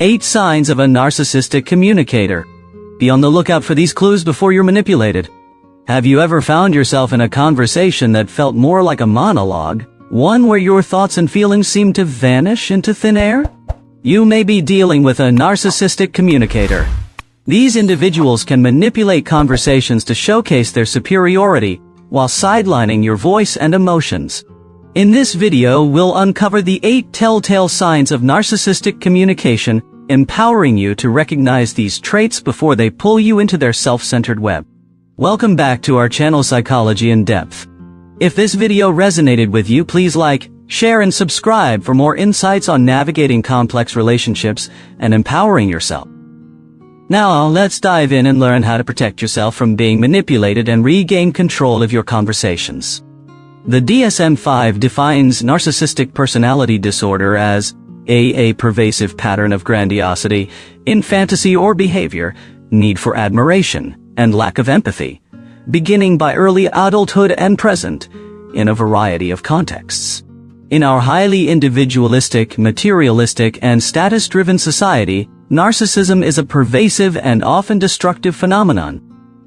8 signs of a narcissistic communicator. Be on the lookout for these clues before you're manipulated. Have you ever found yourself in a conversation that felt more like a monologue, one where your thoughts and feelings seemed to vanish into thin air? You may be dealing with a narcissistic communicator. These individuals can manipulate conversations to showcase their superiority while sidelining your voice and emotions. In this video, we'll uncover the 8 telltale signs of narcissistic communication, empowering you to recognize these traits before they pull you into their self-centered web. Welcome back to our channel Psychology in Depth. If this video resonated with you, please like, share, and subscribe for more insights on navigating complex relationships and empowering yourself. Now, let's dive in and learn how to protect yourself from being manipulated and regain control of your conversations. The DSM-5 defines narcissistic personality disorder as a pervasive pattern of grandiosity in fantasy or behavior, need for admiration, and lack of empathy, beginning by early adulthood and present in a variety of contexts. In our highly individualistic, materialistic, and status-driven society, narcissism is a pervasive and often destructive phenomenon.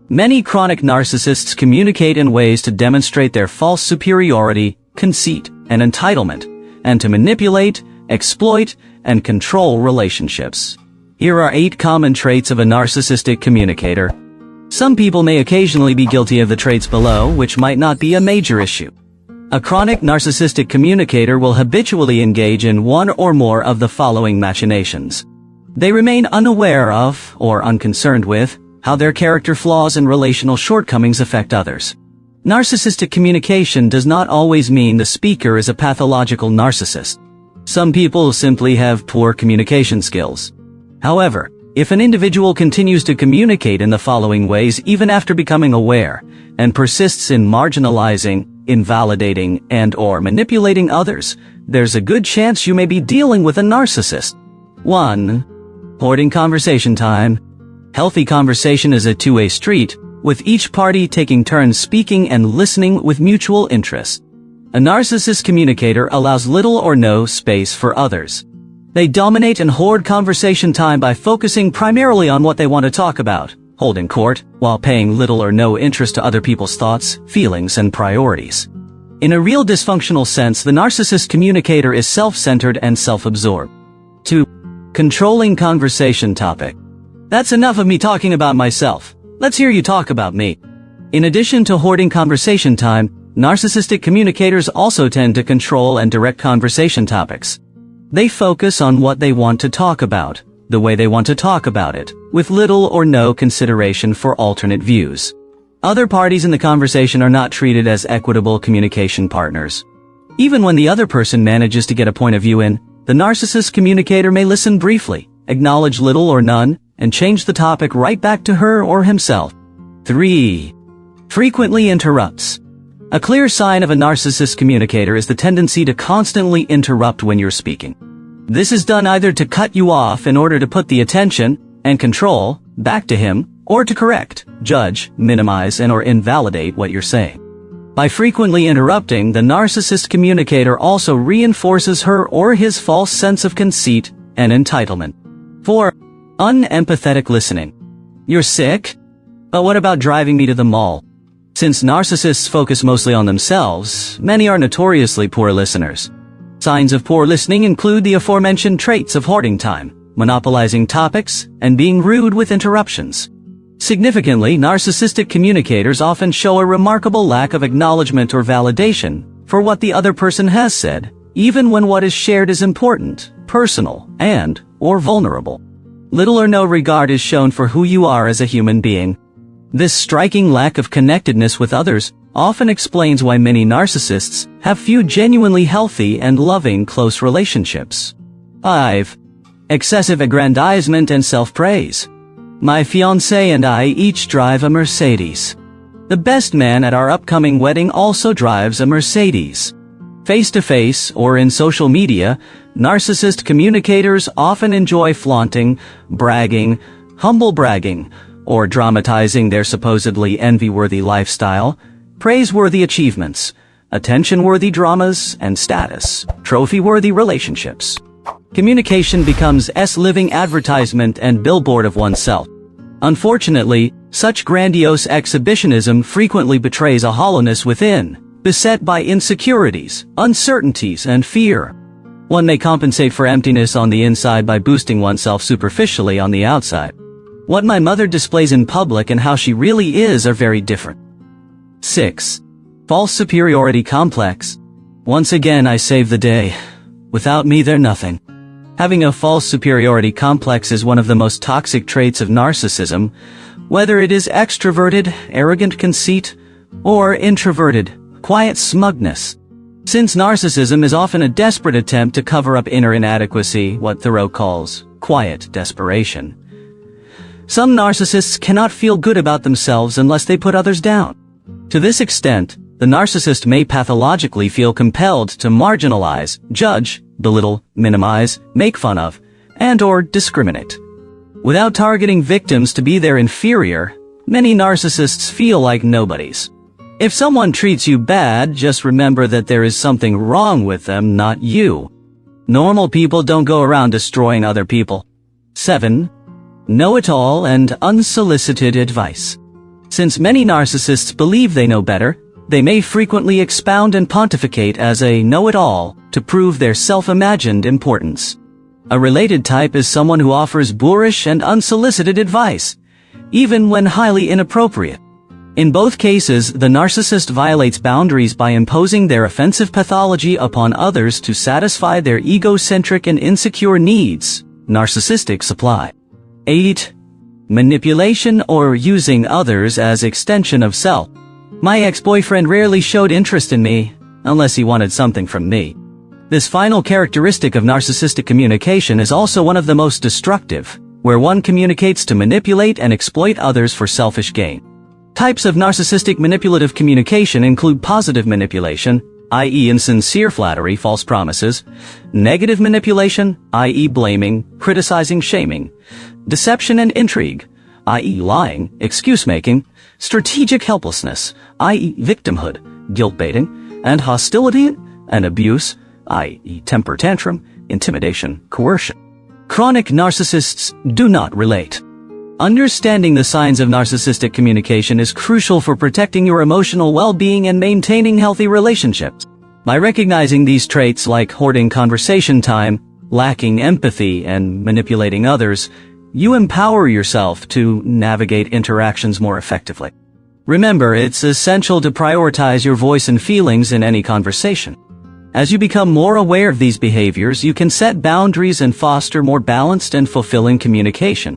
Many chronic narcissists communicate in ways to demonstrate their false superiority, conceit, and entitlement, and to manipulate, exploit, and control relationships. Here are 8 common traits of a narcissistic communicator. Some people may occasionally be guilty of the traits below, which might not be a major issue. A chronic narcissistic communicator will habitually engage in one or more of the following machinations. They remain unaware of, or unconcerned with, how their character flaws and relational shortcomings affect others. Narcissistic communication does not always mean the speaker is a pathological narcissist. Some people simply have poor communication skills. However, if an individual continues to communicate in the following ways even after becoming aware, and persists in marginalizing, invalidating, and/or manipulating others, there's a good chance you may be dealing with a narcissist. 1. Hoarding conversation time. Healthy conversation is a two-way street, with each party taking turns speaking and listening with mutual interest. A narcissist communicator allows little or no space for others. They dominate and hoard conversation time by focusing primarily on what they want to talk about, holding court, while paying little or no interest to other people's thoughts, feelings, and priorities. In a real dysfunctional sense, the narcissist communicator is self-centered and self-absorbed. 2. Controlling conversation topic. That's enough of me talking about myself. Let's hear you talk about me. In addition to hoarding conversation time, narcissistic communicators also tend to control and direct conversation topics. They focus on what they want to talk about, the way they want to talk about it, with little or no consideration for alternate views. Other parties in the conversation are not treated as equitable communication partners. Even when the other person manages to get a point of view in, the narcissist communicator may listen briefly, acknowledge little or none, and change the topic right back to her or himself. 3. Frequently interrupts. A clear sign of a narcissist communicator is the tendency to constantly interrupt when you're speaking. This is done either to cut you off in order to put the attention and control back to him, or to correct, judge, minimize, and/or invalidate what you're saying. By frequently interrupting, the narcissist communicator also reinforces her or his false sense of conceit and entitlement. 4. Unempathetic listening. You're sick? But what about driving me to the mall? Since narcissists focus mostly on themselves, many are notoriously poor listeners. Signs of poor listening include the aforementioned traits of hoarding time, monopolizing topics, and being rude with interruptions. Significantly, narcissistic communicators often show a remarkable lack of acknowledgement or validation for what the other person has said, even when what is shared is important, personal, and/or vulnerable. Little or no regard is shown for who you are as a human being. This striking lack of connectedness with others often explains why many narcissists have few genuinely healthy and loving close relationships. 5. Excessive aggrandizement and self-praise. My fiancé and I each drive a Mercedes. The best man at our upcoming wedding also drives a Mercedes. Face-to-face or in social media, narcissist communicators often enjoy flaunting, bragging, humble bragging, or dramatizing their supposedly envy-worthy lifestyle, praiseworthy achievements, attention-worthy dramas, and status, trophy-worthy relationships. Communication becomes a living advertisement and billboard of oneself. Unfortunately, such grandiose exhibitionism frequently betrays a hollowness within, beset by insecurities, uncertainties, and fear. One may compensate for emptiness on the inside by boosting oneself superficially on the outside. What my mother displays in public and how she really is are very different. 6. False superiority complex. Once again, I save the day. Without me, they're nothing. Having a false superiority complex is one of the most toxic traits of narcissism, whether it is extroverted, arrogant conceit, or introverted, quiet smugness. Since narcissism is often a desperate attempt to cover up inner inadequacy, what Thoreau calls quiet desperation. Some narcissists cannot feel good about themselves unless they put others down. To this extent, the narcissist may pathologically feel compelled to marginalize, judge, belittle, minimize, make fun of, and/or discriminate. Without targeting victims to be their inferior, many narcissists feel like nobodies. If someone treats you bad, just remember that there is something wrong with them, not you. Normal people don't go around destroying other people. 7. Know-it-all and unsolicited advice. Since many narcissists believe they know better, they may frequently expound and pontificate as a know-it-all to prove their self-imagined importance. A related type is someone who offers boorish and unsolicited advice, even when highly inappropriate. In both cases, the narcissist violates boundaries by imposing their offensive pathology upon others to satisfy their egocentric and insecure needs. Narcissistic supply. 8. Manipulation or using others as extension of self. My ex-boyfriend rarely showed interest in me, unless he wanted something from me. This final characteristic of narcissistic communication is also one of the most destructive, where one communicates to manipulate and exploit others for selfish gain. Types of narcissistic manipulative communication include positive manipulation, i.e. insincere flattery, false promises, negative manipulation, i.e. blaming, criticizing, shaming, deception and intrigue, i.e. lying, excuse-making, strategic helplessness, i.e. victimhood, guilt-baiting, and hostility and abuse, i.e. temper tantrum, intimidation, coercion. Chronic narcissists do not relate. Understanding the signs of narcissistic communication is crucial for protecting your emotional well-being and maintaining healthy relationships. By recognizing these traits like hoarding conversation time, lacking empathy, and manipulating others, you empower yourself to navigate interactions more effectively. Remember, it's essential to prioritize your voice and feelings in any conversation. As you become more aware of these behaviors, you can set boundaries and foster more balanced and fulfilling communication.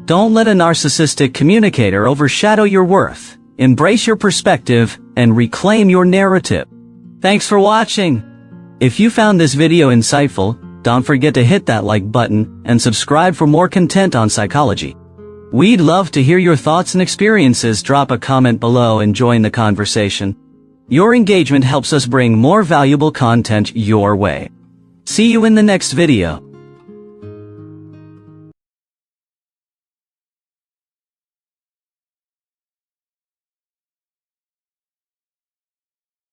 Don't let a narcissistic communicator overshadow your worth. Embrace your perspective and reclaim your narrative. Thanks for watching. If you found this video insightful, don't forget to hit that like button and subscribe for more content on psychology. We'd love to hear your thoughts and experiences. Drop a comment below and join the conversation. Your engagement helps us bring more valuable content your way. See you in the next video.